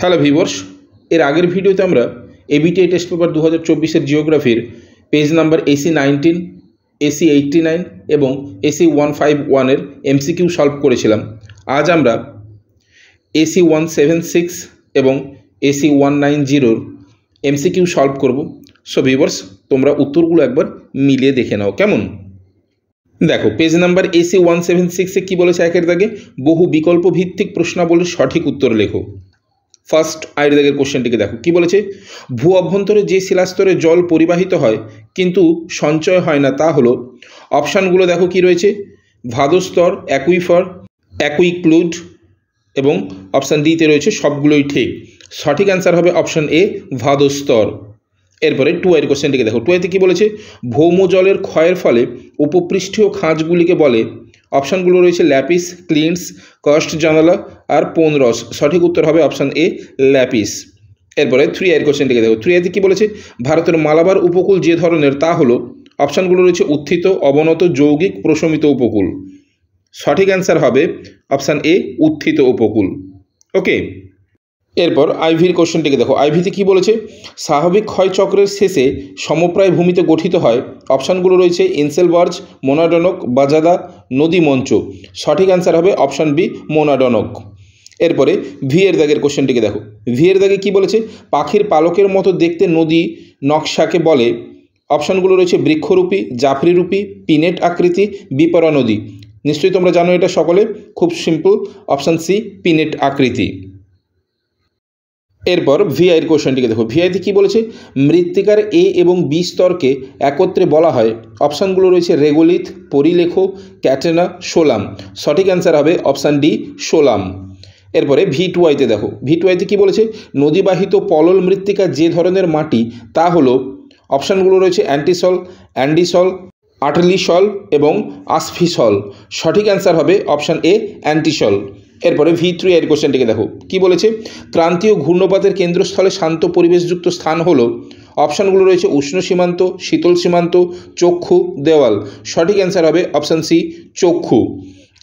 Hello viewers, এর আগের ভিডিওতে আমরা এবিটিআই টেস্ট পেপার 2024-এর জিওগ্রাফির পেজ নাম্বার AC 19, AC 89 এবং AC 151-এর MCQ সলভ করেছিলাম। আজ আমরা AC 176 এবং AC 190-র MCQ সলভ করব। সো ভিউয়ার্স, তোমরা উত্তরগুলো একবার মিলিয়ে দেখে নাও কেমন। দেখো, পেজ নাম্বার AC 176-এ কী বলেছে? একের দাগে বহু বিকল্প ভিত্তিক প্রশ্নাবলীর সঠিক উত্তর লেখো। ফার্স্ট আয়ের দাগের কোশ্চেনটিকে দেখো, কি বলেছে? ভূ অভ্যন্তরে যে শিলাস্তরে জল পরিবাহিত হয় কিন্তু সঞ্চয় হয় না তা হলো। অপশানগুলো দেখো কি রয়েছে: ভাদস্তর, অ্যাকুইফার, অ্যাকুইক্লুড এবং অপশান ডিতে রয়েছে সবগুলোই ঠিক। সঠিক অ্যান্সার হবে অপশান এ, ভাদস্তর। এরপরে টু আয়ের কোশ্চেনটিকে দেখো, টু আইতে কী বলেছে? ভৌম জলের ক্ষয়ের ফলে উপপৃষ্ঠীয় খাঁজগুলিকে বলে। অপশানগুলো রয়েছে ল্যাপিস, ক্লিন্টস, কাস্ট জানালা আর পোনরস। সঠিক উত্তর হবে অপশান এ, ল্যাপিস। এরপরে থ্রি আয়ের কোশ্চেনটিকে দেখো, থ্রি আইতে কী বলেছে? ভারতের মালাবার উপকূল যে ধরনের তা হলো। অপশানগুলো রয়েছে উত্থিত, অবনত, যৌগিক, প্রশমিত উপকূল। সঠিক অ্যান্সার হবে অপশান এ, উত্থিত উপকূল। ওকে। এরপর আইভির কোশ্চেনটিকে দেখো, আইভিতে কী বলেছে? স্বাভাবিক ক্ষয়চক্রের শেষে সমপ্রায় ভূমিতে গঠিত হয়। অপশানগুলো রয়েছে ইনসেলবার্জ, মোনাডনক, বাজাদা, নদী মঞ্চ। সঠিক অ্যান্সার হবে অপশান বি, মোনাডনক। এরপরে ভি এর দাগের কোশ্চেনটিকে দেখো, ভি এর দাগে কী বলেছে? পাখির পালকের মতো দেখতে নদী নকশাকে বলে। অপশানগুলো রয়েছে বৃক্ষরূপী, জাফরিরূপী, পিনেট আকৃতি, বিপরা নদী। নিশ্চয়ই তোমরা জানো এটা সকলে, খুব সিম্পল, অপশান সি, পিনেট আকৃতি। এরপর ভিআইয়ের কোশ্চেনটিকে দেখো, ভিআইতে কী বলেছে? মৃত্তিকার এ এবং বি স্তরকে একত্রে বলা হয়। অপশানগুলো রয়েছে রেগোলিথ, পরিলেখ, ক্যাটেনা, সোলাম। সঠিক অ্যান্সার হবে অপশান ডি, সোলাম। এরপরে ভি2 আইতে দেখো, ভি2 আইতে কী বলেছে? নদীবাহিত পলল মৃত্তিকা যে ধরনের মাটি তা হলো। অপশানগুলো রয়েছে অ্যান্টিসল, অ্যান্ডিসল, আর্টিলিসল এবং আসফিসল। সঠিক অ্যান্সার হবে অপশান এ, অ্যান্টিসল। এরপরে ভি3 এর কোশ্চেনটিকে দেখো, কি বলেছে? ক্রান্তীয় ঘূর্ণপাতের কেন্দ্রস্থলে শান্ত পরিবেশযুক্ত স্থান হলো। অপশানগুলো রয়েছে উষ্ণ সীমান্ত, শীতল সীমান্ত, চক্ষু, দেওয়াল। সঠিক অ্যান্সার হবে অপশান সি, চক্ষু।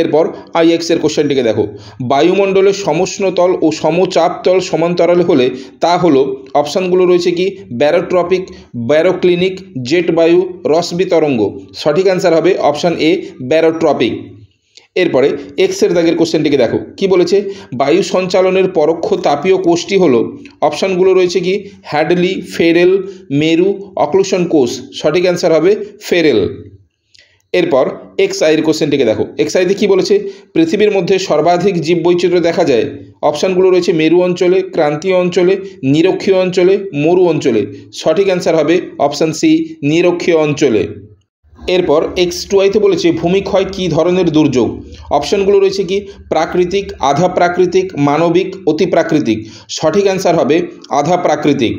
এরপর আইএক্স এর কোশ্চেনটিকে দেখো, বায়ুমণ্ডলের সমষ্ণতল ও সমচাপতল সমান্তরাল হলে তা হলো। অপশানগুলো রয়েছে কি? ব্যারোট্রপিক, ব্যারোক্লিনিক, জেট বায়ু, রশ্মি তরঙ্গ। সঠিক অ্যান্সার হবে অপশান এ, ব্যারোট্রপিক। এরপরে এক্স এর দাগের কোশ্চেনটিকে দেখো, কি বলেছে? বায়ু সঞ্চালনের পরোক্ষ তাপীয় কোষটি হলো। অপশানগুলো রয়েছে কি? হ্যাডলি, ফেরেল, মেরু, অক্লুশন কোষ। সঠিক অ্যান্সার হবে ফেরেল। এরপর এক্স আইয়ের কোশ্চেনটিকে দেখো, এক্স আইতে কী বলেছে? পৃথিবীর মধ্যে সর্বাধিক জীববৈচিত্র্য দেখা যায়। অপশানগুলো রয়েছে মেরু অঞ্চলে, ক্রান্তীয় অঞ্চলে, নিরক্ষীয় অঞ্চলে, মরু অঞ্চলে। সঠিক অ্যান্সার হবে অপশান সি, নিরক্ষীয় অঞ্চলে। এরপর এক্স2 আইতে বলেছে ভূমিক্ষয় কী ধরনের দুর্যোগ। অপশানগুলো রয়েছে কি? প্রাকৃতিক, আধা প্রাকৃতিক, মানবিক, অতি প্রাকৃতিক। সঠিক অ্যান্সার হবে আধা প্রাকৃতিক।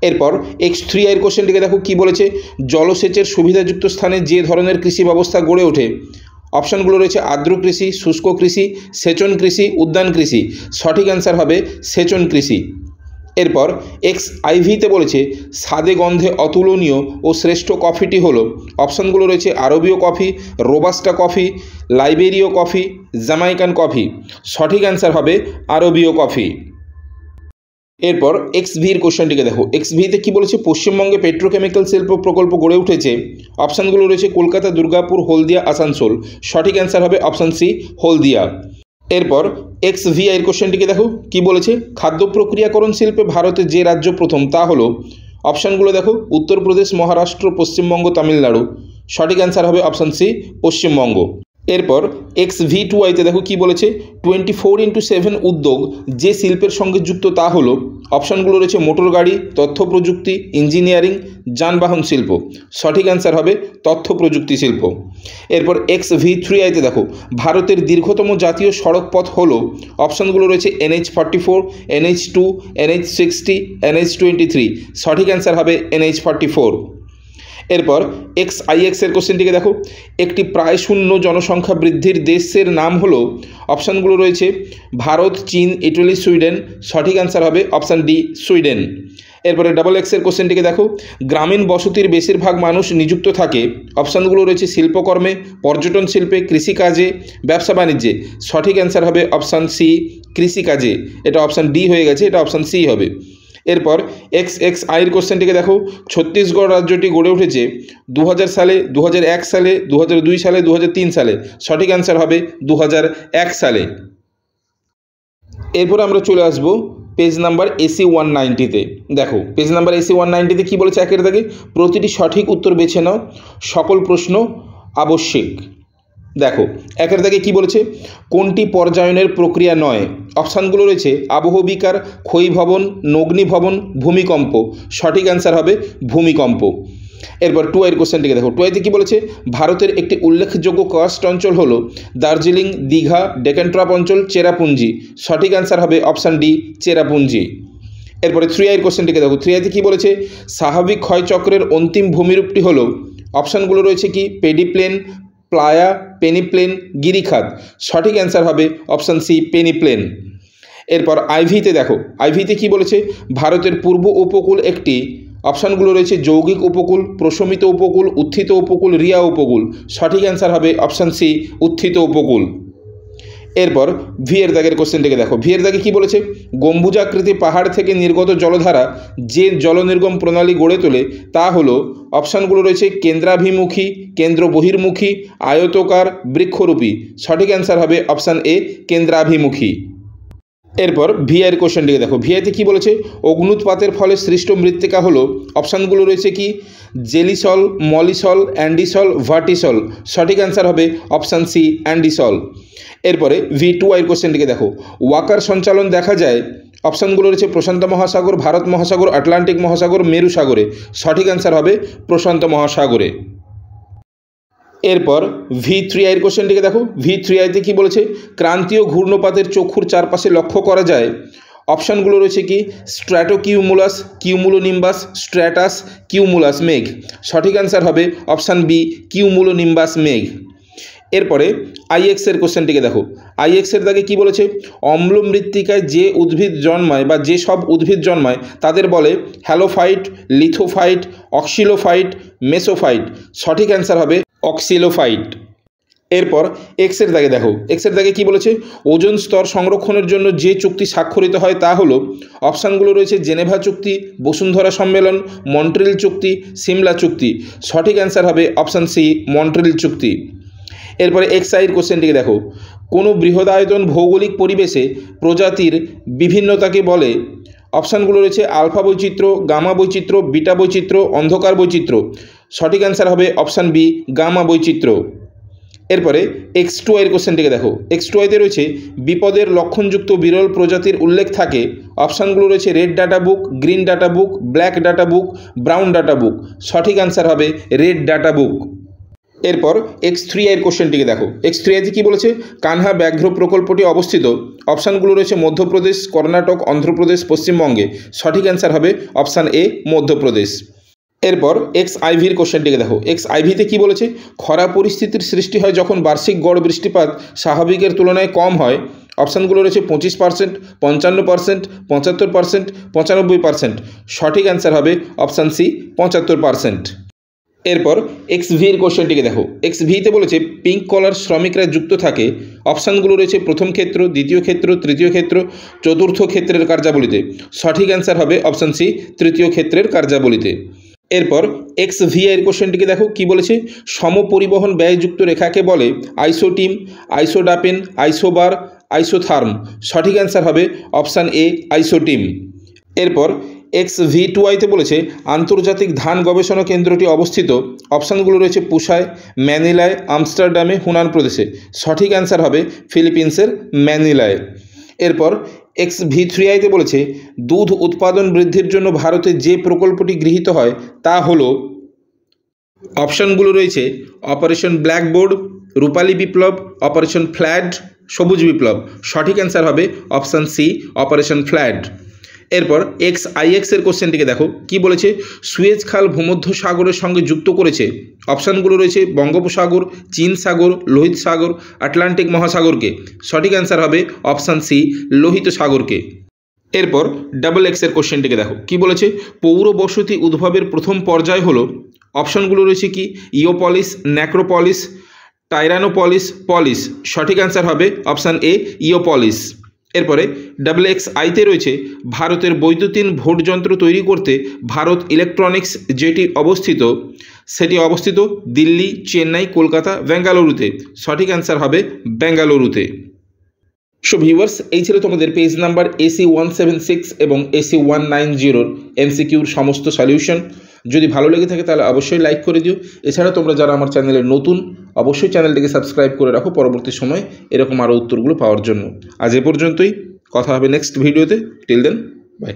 এরপর এক্স3 এর কোশ্চেনটিকে দেখো, কি বলেছে? জলসেচের সুবিধাযুক্ত স্থানে যে ধরনের কৃষি ব্যবস্থা গড়ে ওঠে। অপশানগুলো রয়েছে আর্দ্র কৃষি, শুষ্ক কৃষি, সেচন কৃষি, উদ্যান কৃষি। সঠিক অ্যান্সার হবে সেচন কৃষি। এরপর এক্স আইভিতে বলেছে স্বাদে গন্ধে অতুলনীয় ও শ্রেষ্ঠ কফিটি হলো। অপশানগুলো রয়েছে আরবীয় কফি, রোবাস্টা কফি, লাইবেরীয় কফি, জ্যামাইকান কফি। সঠিক অ্যান্সার হবে আরবীয় কফি। এরপর এক্স ভির কোশ্চেনটিকে দেখো, এক্স ভিতে কী বলেছে? পশ্চিমবঙ্গে পেট্রোকেমিক্যাল শিল্প প্রকল্প গড়ে উঠেছে। অপশানগুলো রয়েছে কলকাতা, দুর্গাপুর, হলদিয়া, আসানসোল। সঠিক অ্যান্সার হবে অপশান সি, হলদিয়া। এরপর এক্স ভি এর কোশ্চেনটিকে দেখো, কি বলেছে? খাদ্য প্রক্রিয়াকরণ শিল্পে ভারতে যে রাজ্য প্রথম তা হলো। অপশানগুলো দেখো উত্তরপ্রদেশ, মহারাষ্ট্র, পশ্চিমবঙ্গ, তামিলনাড়ু। সঠিক অ্যান্সার হবে অপশান সি, পশ্চিমবঙ্গ। এরপর এক্স ভি2 আইতে দেখো, কি বলেছে? 24x7 উদ্যোগ যে শিল্পের সঙ্গে যুক্ত তা হলো। অপশানগুলো রয়েছে মোটর গাড়ি, তথ্য প্রযুক্তি, ইঞ্জিনিয়ারিং, যানবাহন শিল্প। সঠিক অ্যান্সার হবে তথ্য প্রযুক্তি শিল্প। এরপর এক্স ভি3 আইতে দেখো, ভারতের দীর্ঘতম জাতীয় সড়ক পথ হলো। অপশানগুলো রয়েছে NH44, NH2, NH60, NH23। সঠিক অ্যান্সার হবে NH44। এরপর এক্স আইএক্স এর কোশ্চেনটিকে দেখো, একটি প্রায় শূন্য জনসংখ্যা বৃদ্ধির দেশের নাম হলো। অপশানগুলো রয়েছে ভারত, চীন, ইটালি, সুইডেন। সঠিক অ্যান্সার হবে অপশান ডি, সুইডেন। এরপরে ডাবল এক্সের কোশ্চেনটিকে দেখো, গ্রামীণ বসতির বেশিরভাগ মানুষ নিযুক্ত থাকে। অপশানগুলো রয়েছে শিল্পকর্মে, পর্যটন শিল্পে, কৃষিকাজে, ব্যবসা বাণিজ্যে। সঠিক অ্যান্সার হবে অপশান সি, কৃষিকাজে। এটা অপশান ডি হয়ে গেছে, এটা অপশান সি হবে। এরপর এক্সআইয়ের কোশ্চেনটিকে দেখো, ছত্তিশগড় রাজ্যটি গড়ে উঠেছে 2000 সালে, 2001 সালে, 2002 সালে, 2003 সালে। সঠিক অ্যান্সার হবে 2001 সালে। এরপর আমরা চলে আসবো পেজ নাম্বার AC 190-তে। দেখো পেজ নাম্বার AC 190-তে কী বলেছে, একের দাগে প্রতিটি সঠিক উত্তর বেছে নাও, সকল প্রশ্ন আবশ্যিক। দেখো একের দাগে কী বলেছে, কোনটি পর্যায়নের প্রক্রিয়া নয়? অপশানগুলো রয়েছে আবহবিকার, ক্ষয়ীভবন, নগ্নীভবন, ভূমিকম্প। সঠিক অ্যান্সার হবে ভূমিকম্প। এরপর 2 এর কোশ্চেনটিকে দেখো, 2 কী বলেছে, ভারতের একটি উল্লেখযোগ্য কার্স্ট অঞ্চল হলো দার্জিলিং, দীঘা, ডেকান ট্রাপ অঞ্চল, চেরাপুঞ্জি। সঠিক অ্যান্সার হবে অপশান ডি, চেরাপুঞ্জি। এরপরে 3 এর কোশ্চেনটিকে দেখো, 3 কী বলেছে, স্বাভাবিক ক্ষয়চক্রের অন্তিম ভূমিরূপটি হলো। অপশানগুলো রয়েছে কি, পেডিপ্লেন, প্লায়া, পেনিপ্লেন, গিরিখাত। সঠিক অ্যান্সার হবে অপশান সি, পেনিপ্লেন। এরপর আইভিতে দেখো, আইভিতে কী বলেছে, ভারতের পূর্ব উপকূল একটি। অপশানগুলো রয়েছে যৌগিক উপকূল, প্রশমিত উপকূল, উত্থিত উপকূল, রিয়া উপকূল। সঠিক অ্যান্সার হবে অপশান সি, উত্থিত উপকূল। এরপর ভি এর দাগের কোশ্চেনটিকে দেখো, ভি এর দাগে কী বলেছে, গম্বুজাকৃতি পাহাড় থেকে নির্গত জলধারা যে জলনির্গম প্রণালী গড়ে তোলে তা হলো। অপশানগুলো রয়েছে কেন্দ্রাভিমুখী, কেন্দ্র বহির্মুখী, আয়তকার, বৃক্ষরূপী। সঠিক অ্যান্সার হবে অপশান এ, কেন্দ্রাভিমুখী। এরপর ভিআইয়ের কোশ্চেনটিকে দেখো, ভিআইতে কী বলেছে, অগ্নুৎপাতের ফলে সৃষ্ট মৃত্তিকা হলো। অপশানগুলো রয়েছে কি, জেলিসল, মলিসল, অ্যান্ডিসল, ভার্টিসল। সঠিক অ্যান্সার হবে অপশান সি, অ্যান্ডিসল। এরপরে V2 এর কোশ্চেনটিকে দেখো, ওয়াকার সঞ্চালন দেখা যায়। অপশানগুলো রয়েছে প্রশান্ত মহাসাগর, ভারত মহাসাগর, আটলান্টিক মহাসাগর, মেরু সাগরে। সঠিক অ্যান্সার হবে প্রশান্ত মহাসাগরে। এরপর V3 এর কোশ্চেনটিকে দেখো, V3 কী বলেছে, ক্রান্তীয় ঘূর্ণপাতের চক্ষুর চারপাশে লক্ষ্য করা যায়। অপশানগুলো রয়েছে কি, স্ট্র্যাটোকিউমুলাস, কিউমুলোনিম্বাস, স্ট্র্যাটাস, কিউমুলাস মেঘ। সঠিক অ্যান্সার হবে অপশান বি, কিউমুলোনিম্বাস মেঘ। এরপরে IX এর কোশ্চেনটিকে দেখো, IX এর দাগে কী বলেছে, অম্ল মৃত্তিকায় যে উদ্ভিদ জন্মায় বা যে সব উদ্ভিদ জন্মায় তাদের বলে হ্যালোফাইট, লিথোফাইট, অক্সিলোফাইট, মেসোফাইট। সঠিক অ্যান্সার হবে অক্সিলোফাইট। এরপর এক্স এর দাগে দেখো, এক্স এর দাগে কী বলেছে, ওজোন স্তর সংরক্ষণের জন্য যে চুক্তি স্বাক্ষরিত হয় তা হলো। অপশানগুলো রয়েছে জেনেভা চুক্তি, বসুন্ধরা সম্মেলন, মন্ট্রিল চুক্তি, সিমলা চুক্তি। সঠিক অ্যান্সার হবে অপশান সি, মন্ট্রিল চুক্তি। এরপরে এক্সআইয়ের কোশ্চেনটিকে দেখো, কোনো বৃহদায়তন ভৌগোলিক পরিবেশে প্রজাতির বিভিন্নতাকে বলে। অপশানগুলো রয়েছে আলফা বৈচিত্র্য, গামা বৈচিত্র্য, বিটা বৈচিত্র্য, অন্ধকার বৈচিত্র্য। সঠিক অ্যান্সার হবে অপশান বি, গামা বৈচিত্র্য। এরপরে X2 এর কোশ্চেনটিকে দেখো, X2তে রয়েছে বিপদের লক্ষণযুক্ত বিরল প্রজাতির উল্লেখ থাকে। অপশানগুলো রয়েছে red data book, green data book, black data book, brown data book. সঠিক অ্যান্সার হবে রেড ডাটা বুক। এরপর X3 এর কোশ্চেনটিকে দেখো, X3 কী বলেছে, কানহা ব্যাঘ্র প্রকল্পটি অবস্থিত। অপশানগুলো রয়েছে মধ্যপ্রদেশ, কর্ণাটক, অন্ধ্রপ্রদেশ, পশ্চিমবঙ্গে। সঠিক অ্যান্সার হবে অপশান এ, মধ্যপ্রদেশ। এরপর XIVর কোশ্চেনটিকে দেখো, XIVতে কী বলেছে, খরা পরিস্থিতির সৃষ্টি হয় যখন বার্ষিক গড় বৃষ্টিপাত স্বাভাবিকের তুলনায় কম হয়। অপশানগুলো রয়েছে 25%, 55%, 75%, 95%। সঠিক অ্যান্সার হবে অপশান সি, 75%। এরপর XVর কোশ্চেনটিকে দেখো, XVতে বলেছে পিঙ্ক কলার শ্রমিকরা যুক্ত থাকে। অপশানগুলো রয়েছে প্রথম ক্ষেত্র, দ্বিতীয় ক্ষেত্র, তৃতীয় ক্ষেত্র, চতুর্থ ক্ষেত্রের কার্যাবলীতে। সঠিক অ্যান্সার হবে অপশান সি, তৃতীয় ক্ষেত্রের কার্যাবলীতে। এরপর XV এর কোশ্চেনটিকে দেখো, কি বলেছে, সমপরিবহন ব্যয়যুক্ত রেখাকে বলে আইসোটিম, আইসোডাপেন, আইসোবার, আইসোথার্ম। সঠিক অ্যান্সার হবে অপশান এ, আইসোটিম। এরপর XV2তে বলেছে আন্তর্জাতিক ধান গবেষণা কেন্দ্রটি অবস্থিত। অপশানগুলো রয়েছে পুসায়, ম্যানিলায়, আমস্টারডামে, হুনান প্রদেশে। সঠিক অ্যান্সার হবে ফিলিপিন্সের ম্যানিলায়। এরপর XV3তে বলেছে দুধ উৎপাদন বৃদ্ধির জন্য ভারতে যে প্রকল্পটি গৃহীত হয় তা হলো। অপশানগুলো রয়েছে অপারেশন ব্ল্যাকবোর্ড, রূপালী বিপ্লব, অপারেশন ফ্ল্যাড, সবুজ বিপ্লব। সঠিক অ্যান্সার হবে অপশান সি, অপারেশন ফ্ল্যাড। এরপর XIX এর কোশ্চেনটিকে দেখো, কি বলেছে, সুয়েজ খাল ভূমধ্য সাগরের সঙ্গে যুক্ত করেছে। অপশানগুলো রয়েছে বঙ্গোপসাগর, চীন সাগর, লোহিত সাগর, আটলান্টিক মহাসাগরকে। সঠিক অ্যান্সার হবে অপশান সি, লোহিত সাগরকে। এরপর ডাবল এক্সের কোশ্চেনটিকে দেখো কি বলেছে, পৌর বসতি উদ্ভবের প্রথম পর্যায় হলো, অপশনগুলো রয়েছে কি ইওপলিস, নেক্রোপলিস, টাইরানোপলিস, পলিস। সঠিক অ্যান্সার হবে অপশান এ ইওপলিস। এরপরে ডাবল এক্স আইতে রয়েছে ভারতের বৈদ্যুতিন ভোট যন্ত্র তৈরি করতে ভারত ইলেকট্রনিক্স যেটি অবস্থিত সেটি অবস্থিত দিল্লি, চেন্নাই, কলকাতা, বেঙ্গালুরুতে। সঠিক অ্যান্সার হবে বেঙ্গালুরুতে। সো ভিউয়ার্স, এই ছিল তোমাদের পেজ নাম্বার AC 176 এবং AC 190 MCQর সমস্ত সলিউশন। যদি ভালো লেগে থাকে তাহলে অবশ্যই লাইক করে দিও। এছাড়া তোমরা যারা আমার চ্যানেলে নতুন অবশ্যই চ্যানেলটিকে সাবস্ক্রাইব করে রাখো পরবর্তী সময় এরকম আরও উত্তরগুলো পাওয়ার জন্য। আজ এ পর্যন্তই, কথা হবে নেক্সট ভিডিওতে। Till then, by.